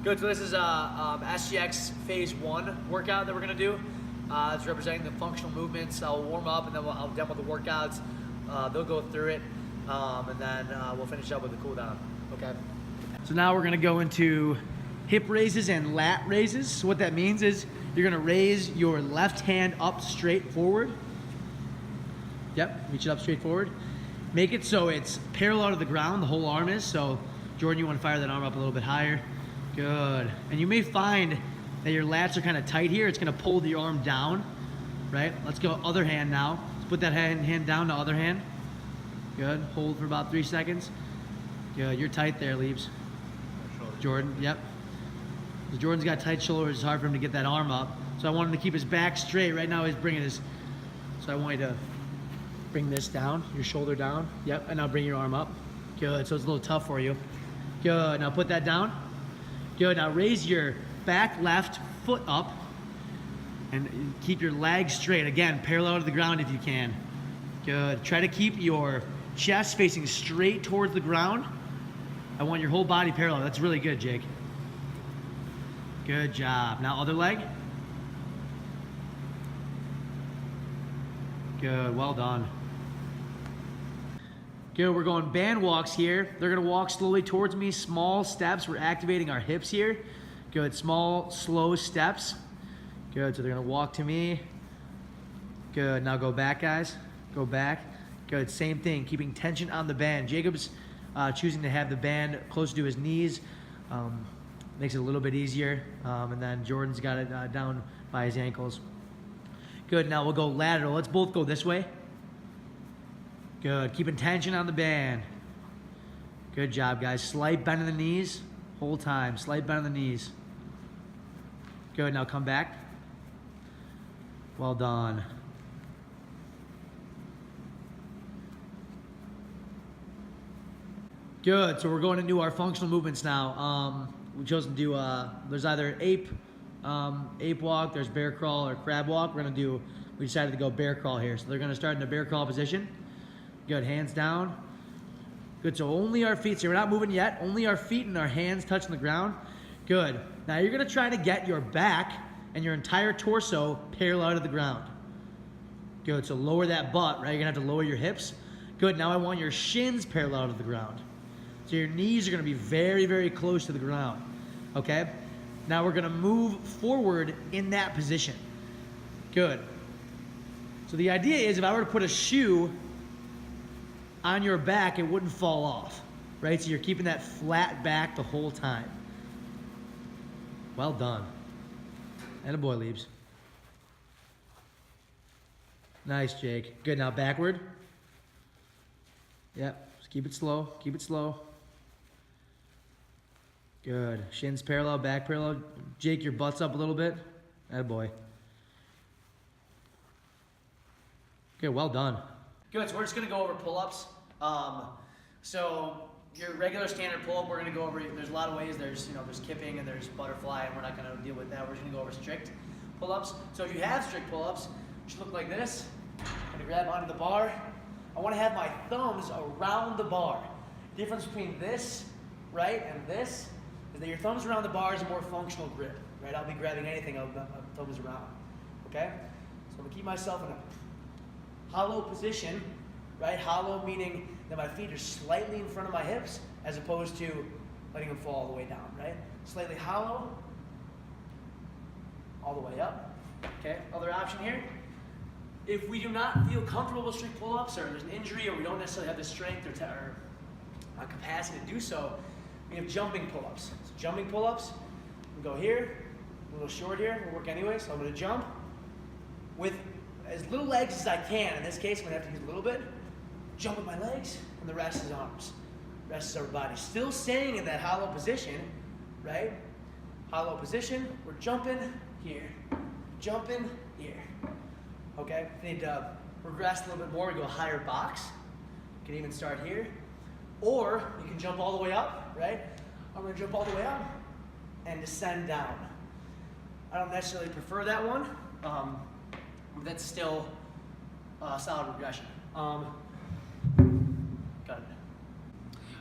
Good, so this is SGX Phase 1 workout that we're gonna do. It's representing the functional movements. I'll warm up and then I'll demo the workouts. They'll go through it, and then we'll finish up with the cool down, okay? So now we're gonna go into hip raises and lat raises. So what that means is you're gonna raise your left hand up straight forward. Yep, reach it up straight forward. Make it so it's parallel to the ground, the whole arm is. So Jordan, you wanna fire that arm up a little bit higher. Good. And you may find that your lats are kind of tight here. It's gonna pull the arm down, right? Let's go other hand now. Let's put that hand down to other hand. Good, hold for about 3 seconds. Good, you're tight there, Leaves. Jordan, yep. So Jordan's got tight shoulders, it's hard for him to get that arm up. So I want him to keep his back straight. Right now he's bringing his, so I want you to bring this down, your shoulder down. Yep, and now bring your arm up. Good, so it's a little tough for you. Good, now put that down. Good, now raise your back left foot up and keep your legs straight. Again, parallel to the ground if you can. Good, try to keep your chest facing straight towards the ground. I want your whole body parallel. That's really good, Jake. Good job. Now other leg. Good, well done. Good, we're going band walks here. They're gonna walk slowly towards me, small steps. We're activating our hips here. Good, small, slow steps. Good, so they're gonna walk to me. Good, now go back, guys. Go back. Good, same thing, keeping tension on the band. Jacob's choosing to have the band closer to his knees. Makes it a little bit easier. And then Jordan's got it down by his ankles. Good, now we'll go lateral. Let's both go this way. Good, keeping tension on the band. Good job, guys. Slight bend in the knees, whole time. Slight bend in the knees. Good, now come back. Well done. Good, so we're going to do our functional movements now. We chose to do, there's either ape walk, there's bear crawl, or crab walk. We decided to go bear crawl here. So they're gonna start in the bear crawl position. Good, hands down. Good, so only our feet, so we're not moving yet, only our feet and our hands touching the ground. Good, now you're gonna try to get your back and your entire torso parallel to the ground. Good, so lower that butt, right? You're gonna have to lower your hips. Good, now I want your shins parallel to the ground. So your knees are gonna be very, very close to the ground, okay? Now we're gonna move forward in that position. Good. So the idea is if I were to put a shoe on your back, it wouldn't fall off, right? So you're keeping that flat back the whole time. Well done. Attaboy, Leaves. Nice, Jake. Good, now backward. Yep, just keep it slow, keep it slow. Good, shins parallel, back parallel. Jake, your butt's up a little bit. Attaboy. Good, well done. Good, so we're just gonna go over pull-ups. So your regular standard pull-up, we're gonna go over, there's a lot of ways. There's kipping and there's butterfly, and we're not gonna deal with that. We're just gonna go over strict pull-ups. So if you have strict pull-ups, it should look like this. I'm gonna grab onto the bar. I wanna have my thumbs around the bar. Difference between this, right, and this is that your thumbs around the bar is a more functional grip, right? I'll be grabbing anything, thumbs around, okay? So I'm gonna keep myself in a hollow position, right? Hollow meaning that my feet are slightly in front of my hips as opposed to letting them fall all the way down, right? Slightly hollow, all the way up, okay? Other option here, if we do not feel comfortable with strict pull-ups or there's an injury or we don't necessarily have the strength or capacity to do so, we have jumping pull-ups. So jumping pull-ups, we go here, a little short here, we'll work anyway, so I'm gonna jump with as little legs as I can. In this case, I'm gonna have to use a little bit. Jump with my legs, and the rest is arms. Rest is our body. Still staying in that hollow position, right? Hollow position, we're jumping here. Jumping here. Okay, if you need to regress a little bit more, we go higher box. You can even start here. Or you can jump all the way up, right? I'm gonna jump all the way up and descend down. I don't necessarily prefer that one. That's still solid regression. Got it.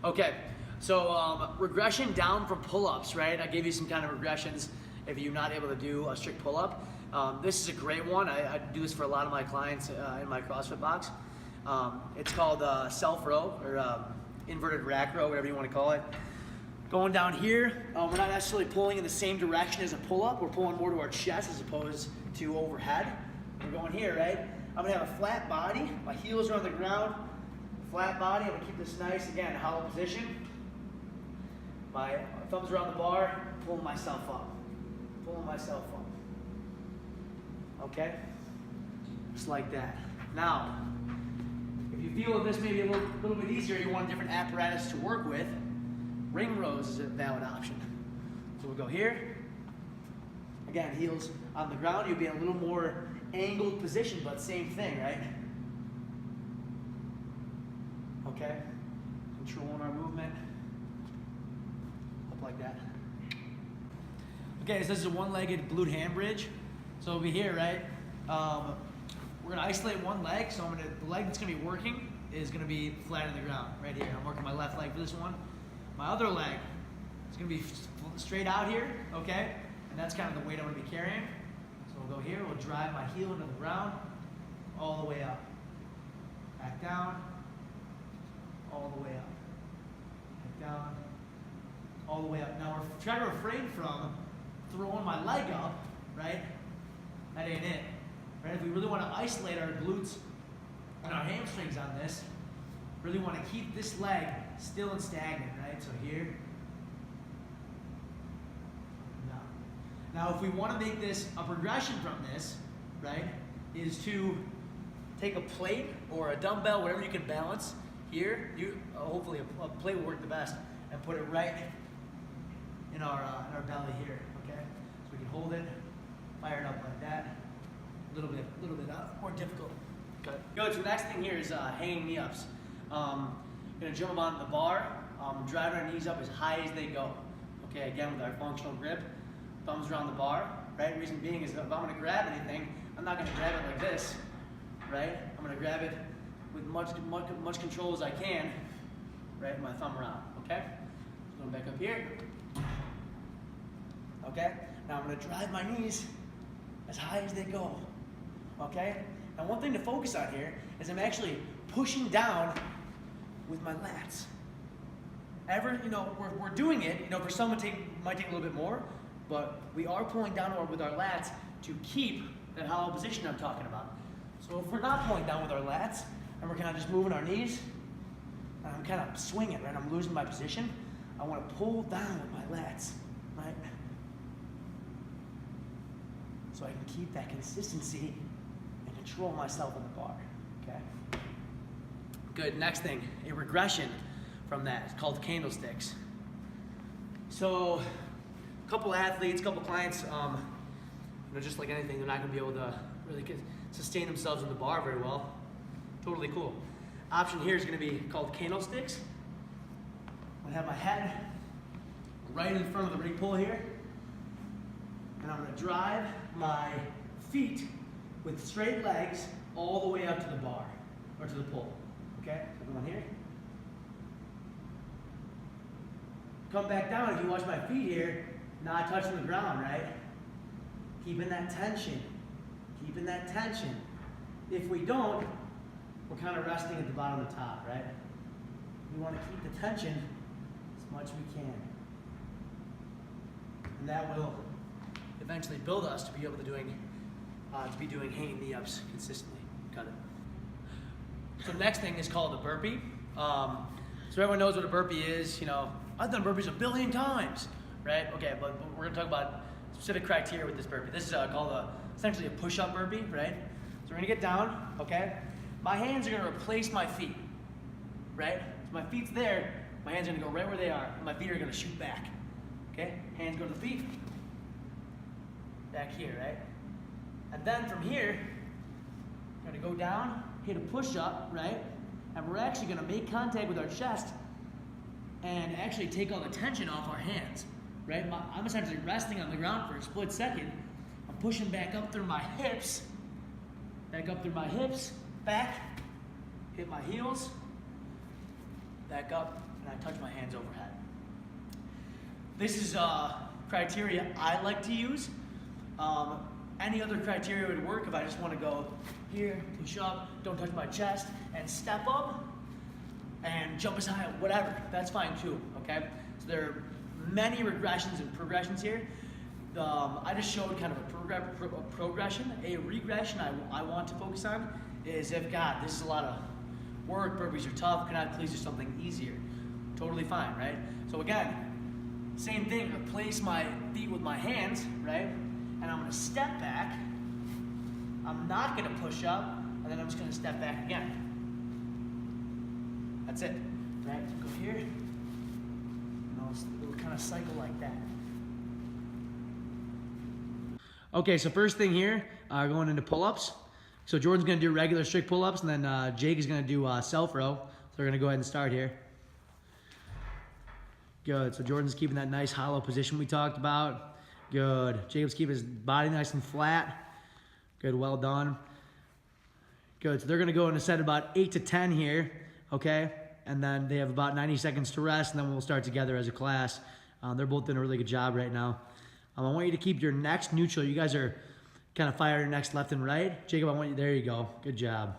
Okay, So regression down from pull-ups, right? I gave you some kind of regressions if you're not able to do a strict pull-up. This is a great one. I do this for a lot of my clients in my CrossFit box. It's called self row or inverted rack row, whatever you want to call it. Going down here, we're not necessarily pulling in the same direction as a pull-up. We're pulling more to our chest as opposed to overhead. We're going here, right? I'm gonna have a flat body. My heels are on the ground. Flat body. I'm gonna keep this nice, again, hollow position. My thumbs are on the bar, pulling myself up. Pulling myself up. Okay? Just like that. Now, if you feel that this may be a little bit easier, you want a different apparatus to work with, ring rows is a valid option. So we'll go here. Again, heels on the ground. You'll be in a little more angled position, but same thing, right? Okay? Controlling our movement. Up like that. Okay, so this is a one-legged glute ham bridge. So over here, right? We're gonna isolate one leg. So the leg that's gonna be working is gonna be flat on the ground, right here. I'm working my left leg for this one. My other leg is gonna be straight out here, okay? And that's kind of the weight I'm gonna be carrying. So we'll go here, we'll drive my heel into the ground, all the way up. Back down, all the way up. Back down, all the way up. Now we're trying to refrain from throwing my leg up, right? That ain't it. Right? If we really want to isolate our glutes and our hamstrings on this, really want to keep this leg still and stagnant, right? So here. Now if we want to make this a progression from this, right, is to take a plate or a dumbbell, whatever you can balance here. Hopefully a plate will work the best, and put it right in our belly here, okay? So we can hold it, fire it up like that. A little bit more difficult. Okay. Good. So the next thing here is hanging knee ups. Gonna jump on the bar, driving our knees up as high as they go. Okay, again with our functional grip. Thumbs around the bar, right? Reason being is that if I'm gonna grab anything, I'm not gonna grab it like this, right? I'm gonna grab it with much control as I can, right? My thumb around, okay? So going back up here. Okay? Now I'm gonna drive my knees as high as they go. Okay? Now one thing to focus on here is I'm actually pushing down with my lats. We're doing it, for some it might take a little bit more, but we are pulling down with our lats to keep that hollow position I'm talking about. So if we're not pulling down with our lats, and we're kind of just moving our knees, and I'm kind of swinging, right? I'm losing my position. I want to pull down with my lats, right? So I can keep that consistency and control myself on the bar, okay? Good, next thing, a regression from that. It's called candlesticks. So, a couple athletes, a couple clients, just like anything, they're not gonna be able to really sustain themselves in the bar very well. Totally cool. Option here is gonna be called candlesticks. I'm gonna have my head right in front of the ring pole here, and I'm gonna drive my feet with straight legs all the way up to the bar, or to the pole, okay? So come on here. Come back down. If you watch my feet here, not touching the ground, right? Keeping that tension, keeping that tension. If we don't, we're kind of resting at the bottom of the top, right? We want to keep the tension as much as we can. And that will eventually build us to be able to be doing hanging knee ups consistently. Got it. So the next thing is called a burpee. So everyone knows what a burpee is. I've done burpees 1 billion times, right? Okay, but we're gonna talk about specific criteria with this burpee. This is called essentially a push-up burpee, right? So we're gonna get down, okay? My hands are gonna replace my feet, right? So my feet's there, my hands are gonna go right where they are, and my feet are gonna shoot back, okay? Hands go to the feet, back here, right? And then from here, we're gonna go down, hit a push-up, right? And we're actually gonna make contact with our chest and actually take all the tension off our hands, right? I'm essentially resting on the ground for a split second. I'm pushing back up through my hips, back, hit my heels, back up, and I touch my hands overhead. This is criteria I like to use. Any other criteria would work if I just want to go here, push up, don't touch my chest, and step up, and jump as high, whatever. That's fine too, okay? So there are many regressions and progressions here. I just showed kind of a progression. A regression I want to focus on is if, God, this is a lot of work, burpees are tough, can I please do something easier? Totally fine, right? So again, same thing, replace my feet with my hands, right? And I'm gonna step back. I'm not gonna push up, and then I'm just gonna step back again. That's it, right? So go here, and it'll kind of cycle like that. Okay, so first thing here, going into pull-ups. So Jordan's gonna do regular strict pull-ups, and then Jake is gonna do self-row. So we're gonna go ahead and start here. Good, so Jordan's keeping that nice hollow position we talked about. Good, Jacob's keeping his body nice and flat. Good, well done. Good, so they're gonna go in a set about 8 to 10 here, okay? And then they have about 90 seconds to rest, and then we'll start together as a class. They're both doing a really good job right now. I want you to keep your necks neutral. You guys are kind of fire your necks left and right. Jacob, I want you, there you go. Good job.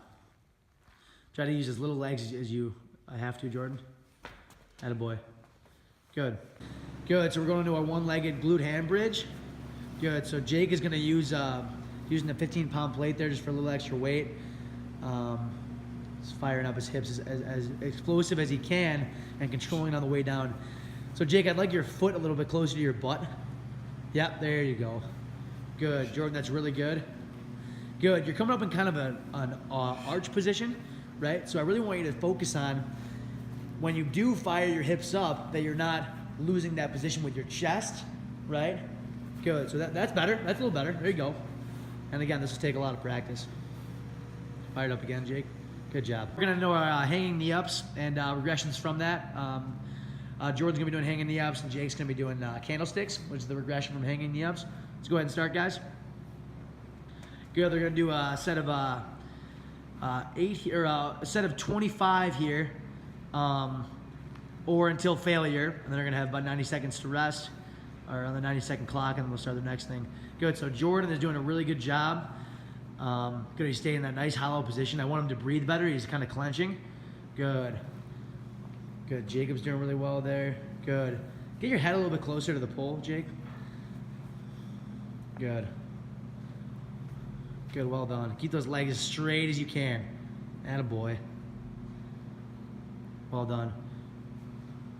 Try to use as little legs as you have to, Jordan. Attaboy. Good. Good, so we're going into our one-legged glute hand bridge. Good, so Jake is gonna use using the 15-pound plate there just for a little extra weight. He's firing up his hips as explosive as he can and controlling on the way down. So Jake, I'd like your foot a little bit closer to your butt. Yep, there you go. Good, Jordan, that's really good. Good, you're coming up in kind of an arch position, right? So I really want you to focus on when you do fire your hips up that you're not losing that position with your chest, right? Good, so that's better, that's a little better, there you go. And again, this will take a lot of practice. Fire it up again, Jake. Good job. We're gonna know our hanging knee ups and regressions from that. Jordan's gonna be doing hanging knee ups, and Jake's gonna be doing candlesticks, which is the regression from hanging knee ups. Let's go ahead and start, guys. Good. They're gonna do a set of 8 here, a set of 25 here, or until failure, and then they're gonna have about 90 seconds to rest, or on the 90-second clock, and then we'll start the next thing. Good. So Jordan is doing a really good job. Good. He's staying in that nice hollow position. I want him to breathe better. He's kind of clenching. Good. Good, Jacob's doing really well there. Good. Get your head a little bit closer to the pole, Jake. Good. Good, well done. Keep those legs as straight as you can. Attaboy. Well done.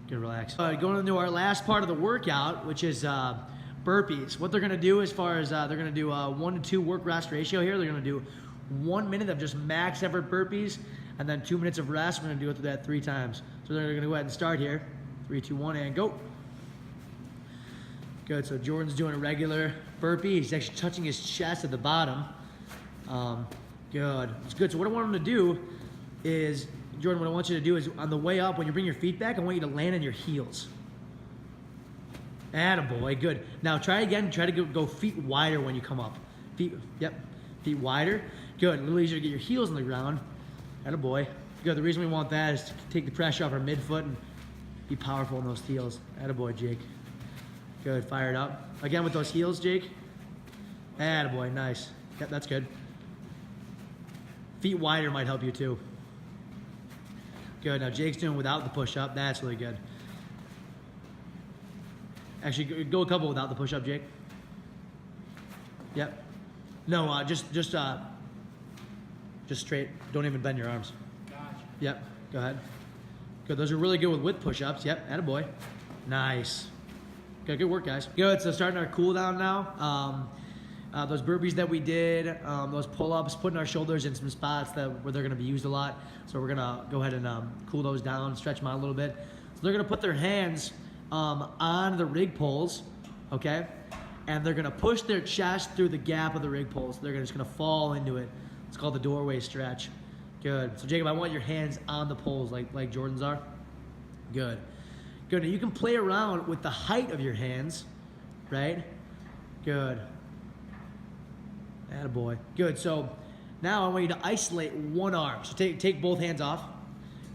Good, relax. Going into our last part of the workout, which is burpees. What they're gonna do as far as, they're gonna do a 1 to 2 work rest ratio here. They're gonna do 1 minute of just max effort burpees, and then 2 minutes of rest. We're gonna do it through that 3 times. So they're gonna go ahead and start here. 3, 2, 1, and go. Good, so Jordan's doing a regular burpee. He's actually touching his chest at the bottom. Good, it's good. So what I want him to do is, Jordan, what I want you to do is on the way up, when you bring your feet back, I want you to land on your heels. Attaboy, good. Now try again, try to go feet wider when you come up. Feet, yep, feet wider. Good, a little easier to get your heels on the ground. Attaboy. Good, the reason we want that is to take the pressure off our midfoot and be powerful in those heels. Attaboy, Jake. Good, fire it up. Again with those heels, Jake. Attaboy, nice. Yep, that's good. Feet wider might help you too. Good, now Jake's doing without the push-up. That's really good. Actually, go a couple without the push-up, Jake. Yep. No, just straight. Don't even bend your arms. Gotcha. Yep, go ahead. Good, those are really good with push-ups. Yep, attaboy. Nice. Good work, guys. Good, so starting our cool down now. Those burpees that we did, those pull-ups, putting our shoulders in some spots where they're gonna be used a lot. So we're gonna go ahead and cool those down, stretch them out a little bit. So they're gonna put their hands on the rig poles, okay? And they're gonna push their chest through the gap of the rig poles. They're just gonna fall into it. It's called the doorway stretch. Good. So Jacob, I want your hands on the poles like Jordan's are. Good. Good. Now you can play around with the height of your hands, right? Good. Attaboy. Good. So now I want you to isolate one arm. So take both hands off.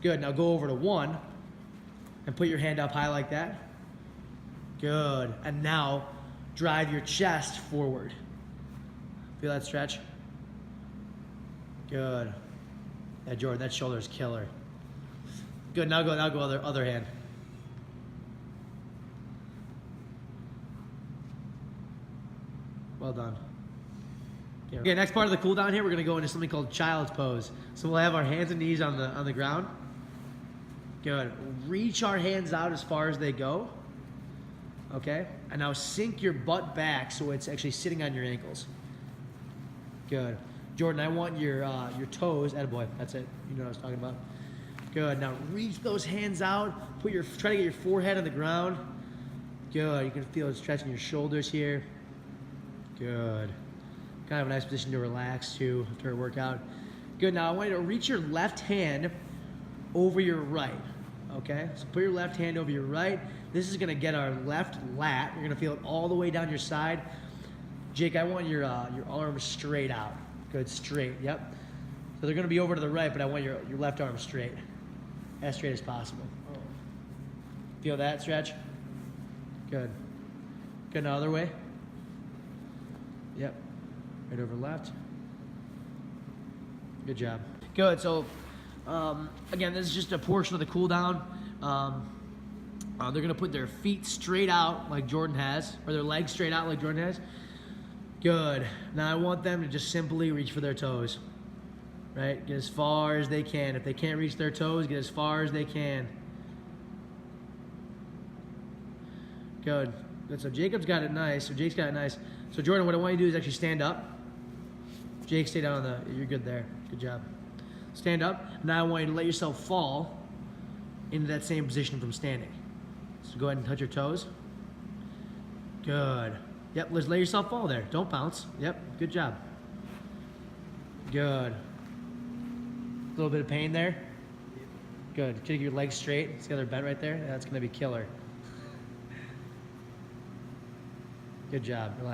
Good. Now go over to one. And put your hand up high like that. Good. And now drive your chest forward. Feel that stretch? Good. Yeah, Jordan, that shoulder is killer. Good. Now go other hand. Well done. Okay, next part of the cool down here, we're gonna go into something called child's pose. So we'll have our hands and knees on the ground. Good. Reach our hands out as far as they go. Okay. And now sink your butt back so it's actually sitting on your ankles. Good. Jordan, I want your toes. Attaboy. That's it. You know what I was talking about. Good. Now reach those hands out. Try to get your forehead on the ground. Good. You can feel it stretching your shoulders here. Good. Kind of a nice position to relax too after a workout. Good. Now I want you to reach your left hand over your right. Okay? So put your left hand over your right. This is gonna get our left lat. You're gonna feel it all the way down your side. Jake, I want your arms straight out. Good, straight. Yep. So they're gonna be over to the right, but I want your left arm straight. As straight as possible. Feel that stretch? Good. Good. Now other way. Yep. Right over left. Good job. Good. So, again, this is just a portion of the cool down. They're going to put their feet straight out like Jordan has, or their legs straight out like Jordan has. Good. Now I want them to just simply reach for their toes. Right? Get as far as they can. If they can't reach their toes, get as far as they can. Good. Good. So Jacob's got it nice. So Jake's got it nice. So Jordan, what I want you to do is actually stand up. Jake, stay down on the, you're good there. Good job. Stand up. Now I want you to let yourself fall into that same position from standing. So go ahead and touch your toes. Good. Yep, let's let yourself fall there. Don't bounce. Yep, good job. Good. A little bit of pain there. Good. Get your legs straight. See how they're bent right there? That's going to be killer. Good job. Relax.